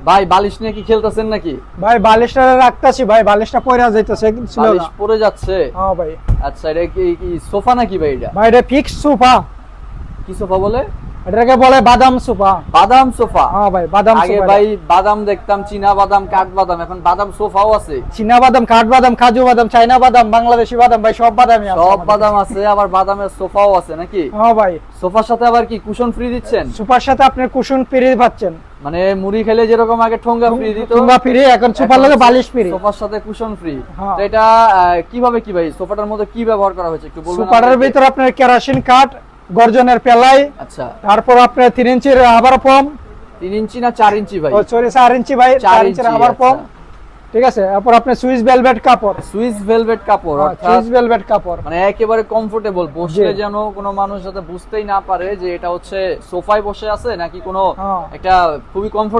ভাই বালিশ নিয়ে কি খেলতেছেন নাকি? ভাই বালিশটা রাখতাছি ভাই, বালিশটা পড়ে যাইতেছে ছিল বালিশ না। পড়ে যাচ্ছে? হ্যাঁ ভাই। আচ্ছা, এটা কি সোফা নাকি ভাই? এটা ভাই এটা ফিক্স সোফা। কি সোফা বলে? এটাকে বলে বাদাম সোফা। বাদাম সোফা? হ্যাঁ ভাই বাদাম সোফা। আগে ভাই বাদাম দেখতাম, চীনা বাদাম, কাঠ বাদাম, এখন বাদাম সোফাও আছে। চীনা বাদাম, কাঠ বাদাম, কাজু বাদাম, চাইনা বাদাম, বাংলাদেশি বাদাম, ভাই সব বাদামই আছে। সব বাদাম আছে, আবার বাদামের সোফাও আছে নাকি? হ্যাঁ ভাই। সোফার সাথে আবার কি কুশন ফ্রি দিচ্ছেন? সোফার সাথে আপনি কুশন ফ্রি পাচ্ছেন। মানে মুড়ি খেলে যেরকম আগে ঠোঙ্গা ফ্রি দিত, ঠোঙ্গা ফ্রি, এখন সোফার লগে বালিশ ফ্রি। সোফার সাথে কুশন ফ্রি। হ্যাঁ। তো এটা কিভাবে কি ভাই, সোফাটার মধ্যে কি ব্যবহার করা হয়েছে একটু বলবেন? সোফাটার ভিতর আপনার কেরোসিন কাঠ, গর্জনের পেলাই, আচ্ছা, তারপর আপনার 3 ইঞ্চির আবার পম। 3 ইঞ্চি না 4 ইঞ্চি ভাই? ও সরি 4 ইঞ্চি ভাই, 4 ইঞ্চির ইঞ্চি, আবার পম। আচ্ছা। ঠিক আছে, তারপর আপনি সুইস ভেলভেট কাপড়। সুইস ভেলভেট কাপড়, অর্থাৎ সুইস ভেলভেট কাপড় মানে একেবারে কমফোর্টেবল, বসলে জি। যেন কোনো মানুষ যাতে বুঝতেই না পারে যে এটা হচ্ছে সোফায় বসে আছে নাকি কোনো হ্যাঁ। একটা খুবই কমফোর্ট